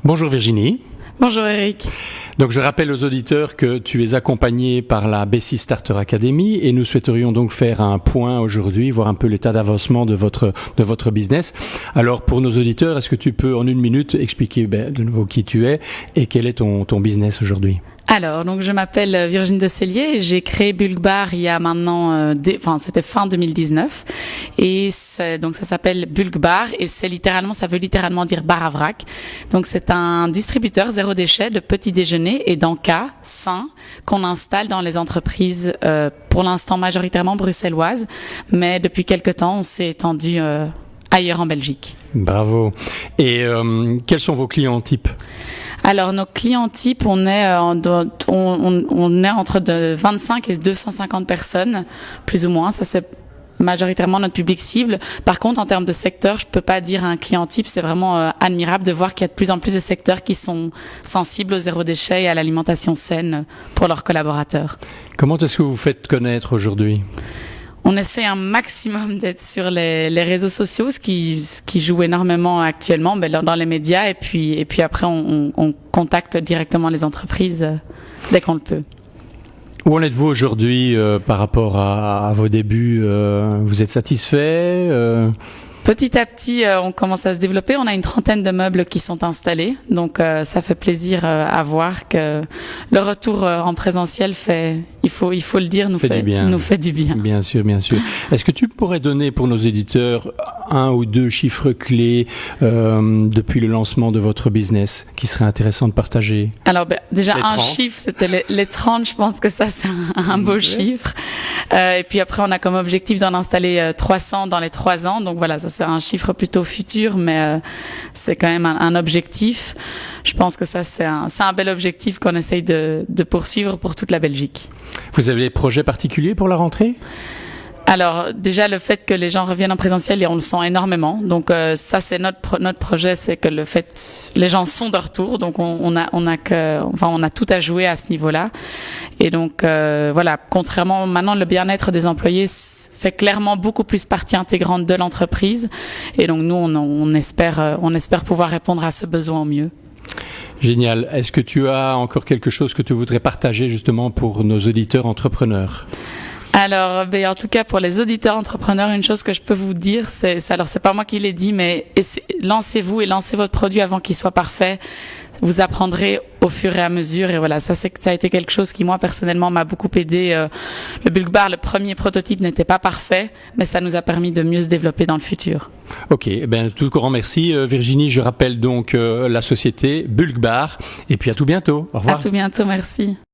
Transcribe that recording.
Bonjour Virginie. Bonjour Eric. Donc je rappelle aux auditeurs que tu es accompagnée par la Bessie Starter Academy et nous souhaiterions donc faire un point aujourd'hui, voir un peu l'état d'avancement de votre business. Alors pour nos auditeurs, est-ce que tu peux en une minute expliquer de nouveau qui tu es et quel est ton business aujourd'hui ? Alors, donc je m'appelle Virginie de Cellier et j'ai créé Bulk Bar il y a maintenant, c'était fin 2019 et donc ça s'appelle Bulk Bar et ça veut littéralement dire bar à vrac. Donc c'est un distributeur zéro déchet de petits déjeuners et d'encas sains qu'on installe dans les entreprises, pour l'instant majoritairement bruxelloises, mais depuis quelque temps on s'est étendu ailleurs en Belgique. Bravo. Et quels sont vos clients types ? Alors nos clients types, on est entre 25 et 250 personnes, plus ou moins. Ça c'est majoritairement notre public cible. Par contre, en termes de secteur, je peux pas dire un client type. C'est vraiment admirable de voir qu'il y a de plus en plus de secteurs qui sont sensibles au zéro déchet et à l'alimentation saine pour leurs collaborateurs. Comment est-ce que vous faites connaître aujourd'hui ? On essaie un maximum d'être sur les réseaux sociaux, ce qui joue énormément actuellement, dans les médias, et puis après on contacte directement les entreprises dès qu'on le peut. Où en êtes-vous aujourd'hui par rapport à vos débuts ? Vous êtes satisfait ? Petit à petit, on commence à se développer. On a une trentaine de meubles qui sont installés, donc ça fait plaisir à voir que le retour en présentiel il faut le dire, nous fait du bien. Bien sûr, bien sûr. Est-ce que tu pourrais donner pour nos éditeurs un ou deux chiffres clés depuis le lancement de votre business qui serait intéressant de partager ? Alors déjà un chiffre, c'était les 30. Je pense que ça c'est un beau chiffre. Et puis après, on a comme objectif d'en installer 300 dans les 3 ans. Donc voilà, ça c'est un chiffre plutôt futur, mais c'est quand même un objectif. Je pense que ça c'est un bel objectif qu'on essaye de poursuivre pour toute la Belgique. Vous avez des projets particuliers pour la rentrée ? Alors déjà le fait que les gens reviennent en présentiel, et on le sent énormément. Donc ça c'est notre projet, c'est que les gens sont de retour. Donc on a tout à jouer à ce niveau-là. Et donc voilà, contrairement maintenant, le bien-être des employés fait clairement beaucoup plus partie intégrante de l'entreprise. Et donc nous on espère pouvoir répondre à ce besoin au mieux. Génial. Est-ce que tu as encore quelque chose que tu voudrais partager justement pour nos auditeurs entrepreneurs ? Alors, en tout cas, pour les auditeurs entrepreneurs, une chose que je peux vous dire, c'est pas moi qui l'ai dit, mais lancez-vous et lancez votre produit avant qu'il soit parfait. Vous apprendrez au fur et à mesure, et voilà, ça a été quelque chose qui moi personnellement m'a beaucoup aidé. Le Bulk Bar, le premier prototype n'était pas parfait, mais ça nous a permis de mieux se développer dans le futur. Ok, tout grand merci Virginie. Je rappelle donc la société Bulk Bar, et puis à tout bientôt. Au revoir. À tout bientôt, merci.